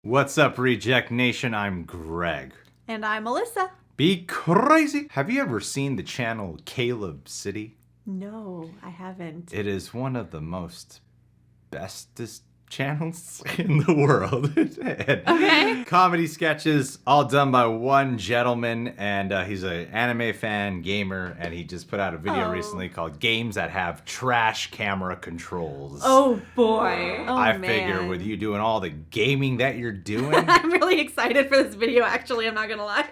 What's up, Reject Nation? I'm Greg. And I'm Alyssa. Be crazy! Have you ever seen the channel CalebCity? No, I haven't. It is one of the most bestest channels in the world. Okay. Comedy sketches, all done by one gentleman, and he's an anime fan, gamer, and he just put out a video recently called Games That Have Trash Camera Controls. Oh boy. Oh, I figure with you doing all the gaming that you're doing, I'm really excited for this video, actually, I'm not gonna lie.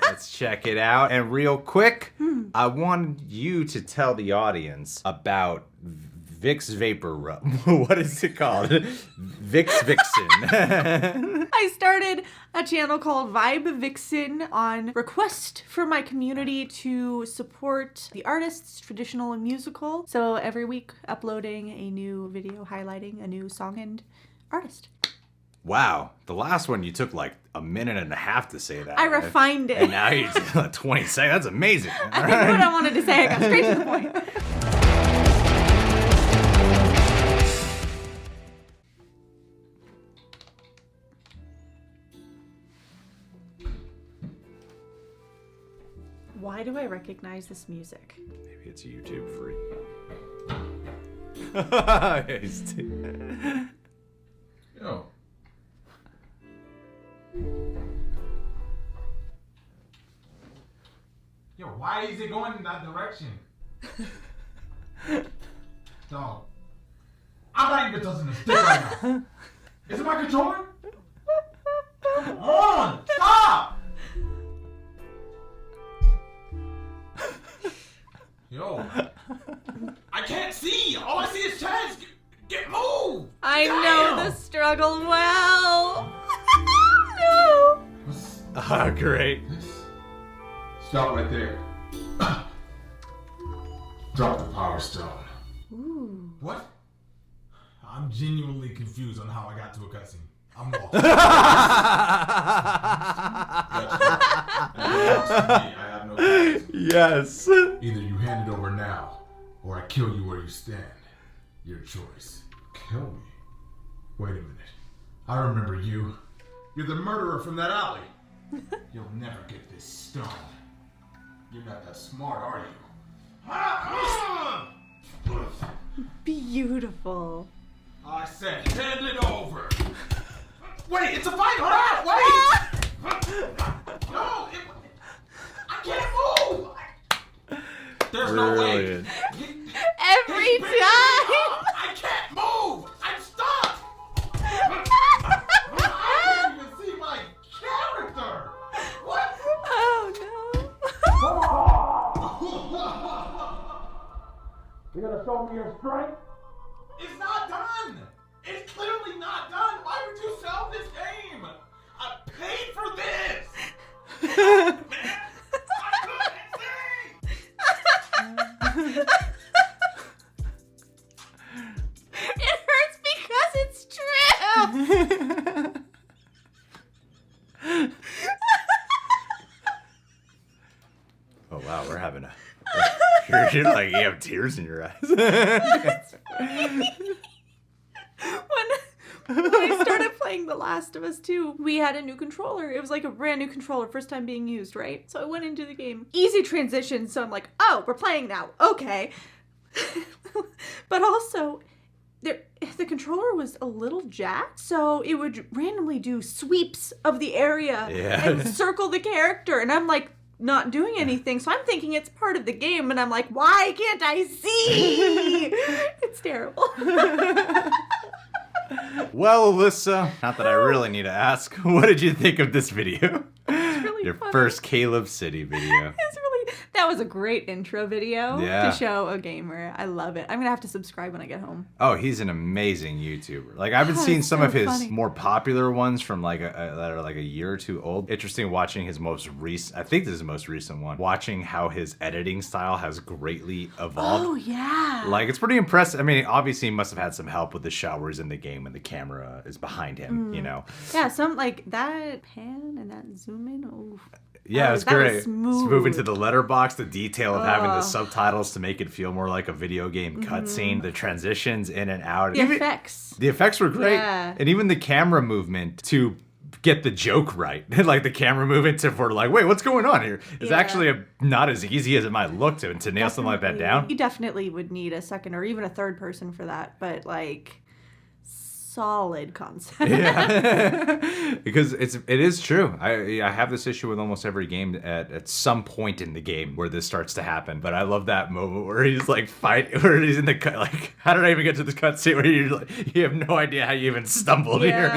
let's check it out. And real quick, I want you to tell the audience about Vicks Vapor Rub. What is it called? Vicks Vixen. I started a channel called Vibe Vixen on request from my community to support the artists, traditional and musical. So every week uploading a new video highlighting a new song and artist. Wow. The last one you took like a minute and a half to say that. I refined it. And now you're 20 seconds. That's amazing. I knew what I wanted to say. I got straight to the point. Why do I recognize this music? Maybe it's YouTube free. Yo. Yo, why is it going in that direction? Dog. I'm not even touching the stick right now. Is it my controller? Come on! Stop! Yo. I can't see! All I see is Chaz! Get moved! I Damn! know the struggle well. No. Ah, great. Stop right there. Drop the power stone. Ooh. What? I'm genuinely confused on how I got to a cutscene. I'm lost. I have no clue. Yes. Either you hand it over now, or I kill you where you stand. Your choice. Kill me? Wait a minute. I remember you. You're the murderer from that alley. You'll never get this stone. You're not that smart, are you? Beautiful. I said hand it over. Wait, it's a fight. Hold on, wait. No, I can't move. There's no way. Brilliant. Every time. I can't move. I'm stuck. I can't even see my character. What? Oh You gonna show me your strength? It's not done. It's clearly not done. Why would you sell this game? I paid for this. Man, I couldn't see. It hurts because it's true. Oh, wow. We're having a... You're like, you have tears in your eyes. When I started playing The Last of Us 2, we had a new controller. It was like a brand new controller, first time being used, right? So I went into the game. Easy transition, so I'm like, oh, we're playing now. Okay. But also, the controller was a little jacked, so it would randomly do sweeps of the area and circle the character. And I'm like, not doing anything, so I'm thinking it's part of the game, and I'm like, why can't I see? It's terrible. Well, Alyssa, not that I really need to ask, what did you think of this video? It's really Your funny. first CalebCity video. That was a great intro video Yeah. to show a gamer. I love it. I'm gonna have to subscribe when I get home. Oh, he's an amazing YouTuber. Like, I've been Oh, seeing it's some so of his funny. more popular ones from that are like a year or two old. Interesting watching his most recent, I think this is the most recent one, watching how his editing style has greatly evolved. Oh yeah. Like, it's pretty impressive. I mean, obviously he must have had some help with the shot where he's in the game and the camera is behind him, you know? Yeah, some like that pan and that zoom in. Ooh. Yeah, Oh, it's that was great. smooth. It's moving to the letterbox, the detail of having the Oh. subtitles to make it feel more like a video game cutscene, the transitions in and out. The effects. The effects were great. Yeah. And even the camera movement to get the joke right. Like the camera movements, if we're like, wait, what's going on here? It's actually not as easy as it might look to nail something like that down. You definitely would need a second or even a third person for that, but like solid concept. Yeah, because it is true. I have this issue with almost every game at some point in the game where this starts to happen. But I love that moment where he's like where he's in the cut. Like, how did I even get to this cutscene where you have no idea how you even stumbled here?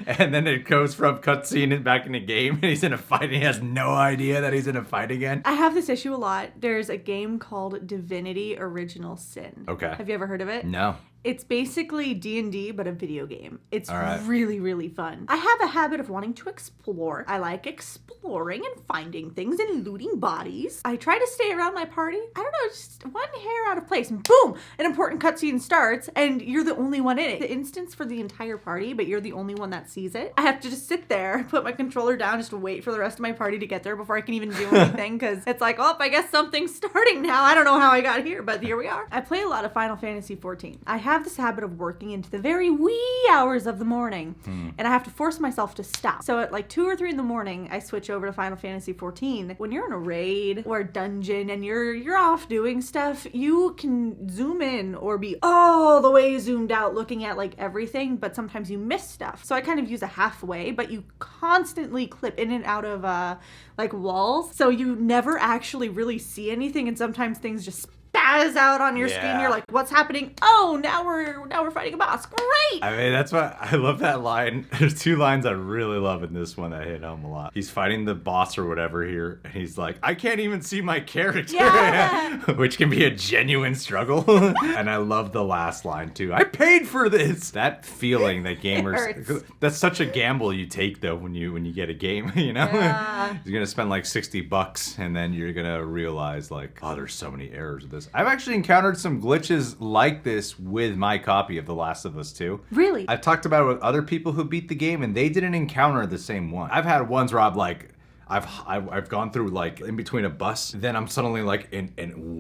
And then it goes from cutscene and back in the game, and he's in a fight, and he has no idea that he's in a fight again. I have this issue a lot. There's a game called Divinity Original Sin. Okay. Have you ever heard of it? No. It's basically D&D, but a video game. It's right. really, really fun. I have a habit of wanting to explore. I like exploring and finding things and looting bodies. I try to stay around my party. I don't know, just one hair out of place, and boom, an important cutscene starts, and you're the only one in it. The instance for the entire party, but you're the only one that sees it. I have to just sit there, put my controller down, just wait for the rest of my party to get there before I can even do anything, because it's like, oh, I guess something's starting now. I don't know how I got here, but here we are. I play a lot of Final Fantasy XIV. I have this habit of working into the very wee hours of the morning, and I have to force myself to stop. So at like 2 or 3 in the morning, I switch over to Final Fantasy XIV. When you're in a raid or a dungeon and you're off doing stuff, you can zoom in or be all the way zoomed out looking at like everything, but sometimes you miss stuff. So I kind of use a halfway, but you constantly clip in and out of like walls, so you never actually really see anything, and sometimes things just spaz out on your screen. You're like, what's happening? Oh, now we're fighting a boss. Great! I mean, that's why I love that line. There's 2 lines I really love in this one that hit home a lot. He's fighting the boss or whatever here, and he's like, I can't even see my character. Yeah. Which can be a genuine struggle. And I love the last line too. I paid for this. That feeling that gamers, that's such a gamble you take though when you get a game, you know? Yeah. You're gonna spend like $60 and then you're gonna realize like, oh, there's so many errors with this. I've actually encountered some glitches like this with my copy of The Last of Us 2. Really? I've talked about it with other people who beat the game and they didn't encounter the same one. I've had ones where I'm like, I've gone through like in between a bus, then I'm suddenly like in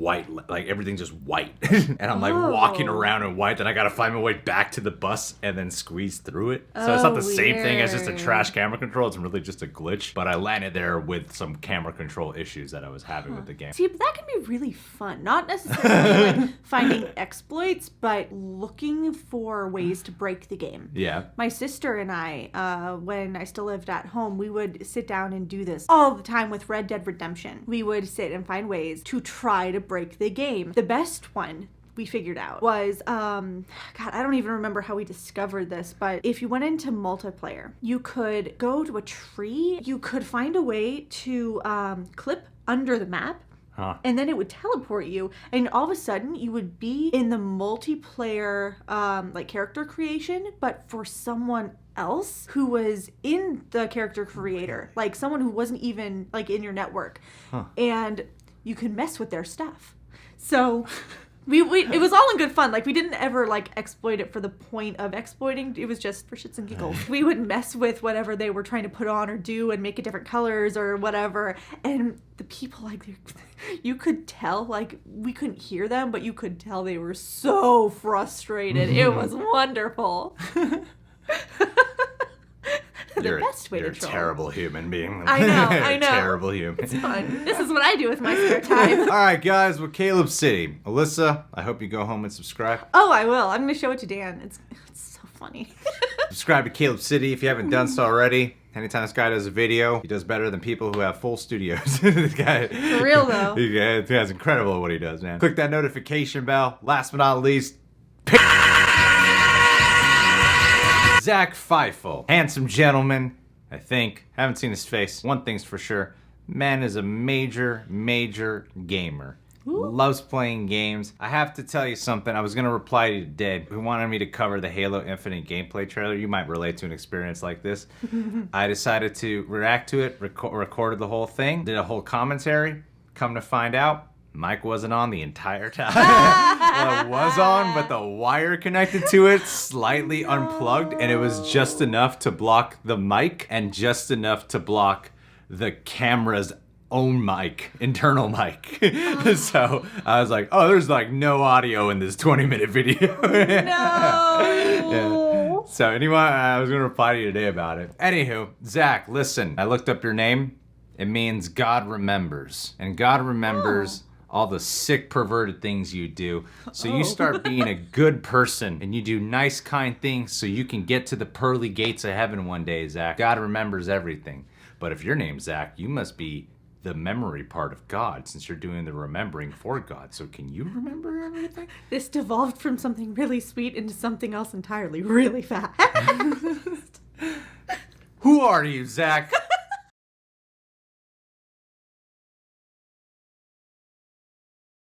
white, like everything's just white, and I'm like walking around in white. Then I gotta find my way back to the bus and then squeeze through it. So it's not the same thing as just a trash camera control. It's really just a glitch. But I landed there with some camera control issues that I was having with the game. See, but that can be really fun. Not necessarily like finding exploits, but looking for ways to break the game. Yeah. My sister and I, when I still lived at home, we would sit down and do this all the time with Red Dead Redemption. We would sit and find ways to try to break the game. The best one we figured out was, God, I don't even remember how we discovered this, but if you went into multiplayer, you could go to a tree, you could find a way to clip under the map, and then it would teleport you, and all of a sudden you would be in the multiplayer like character creation, but for someone else who was in the character creator, like someone who wasn't even like in your network, and you could mess with their stuff. So we it was all in good fun. Like we didn't ever like exploit it for the point of exploiting. It was just for shits and giggles. We would mess with whatever they were trying to put on or do and make it different colors or whatever. And the people, like, you could tell, like, we couldn't hear them, but you could tell they were so frustrated. It was wonderful. The best way to troll. You're a terrible human being. I know. Terrible human. It's fun. This is what I do with my spare time. All right, guys, with CalebCity. Alyssa, I hope you go home and subscribe. Oh, I will. I'm going to show it to Dan. It's so funny. Subscribe to CalebCity if you haven't done so already. Anytime this guy does a video, he does better than people who have full studios. This guy, for real, though. He guy's incredible at what he does, man. Click that notification bell. Last but not least, Zach Feifel. Handsome gentleman, I think. Haven't seen his face. One thing's for sure. Man is a major gamer. Ooh. Loves playing games. I have to tell you something. I was going to reply to you today. Who wanted me to cover the Halo Infinite gameplay trailer. You might relate to an experience like this. I decided to react to it, recorded the whole thing, did a whole commentary. Come to find out, Mike wasn't on the entire time. Well, it was on, but the wire connected to it slightly unplugged, and it was just enough to block the mic and just enough to block the camera's own mic, internal mic. So I was like, oh, there's like no audio in this 20-minute video. No. So anyone, I was going to reply to you today about it. Anywho, Zach, listen, I looked up your name. It means God remembers. And God remembers all the sick, perverted things you do. So you start being a good person and you do nice, kind things so you can get to the pearly gates of heaven one day, Zach. God remembers everything. But if your name's Zach, you must be the memory part of God since you're doing the remembering for God. So can you remember everything? This devolved from something really sweet into something else entirely really fast. Who are you, Zach?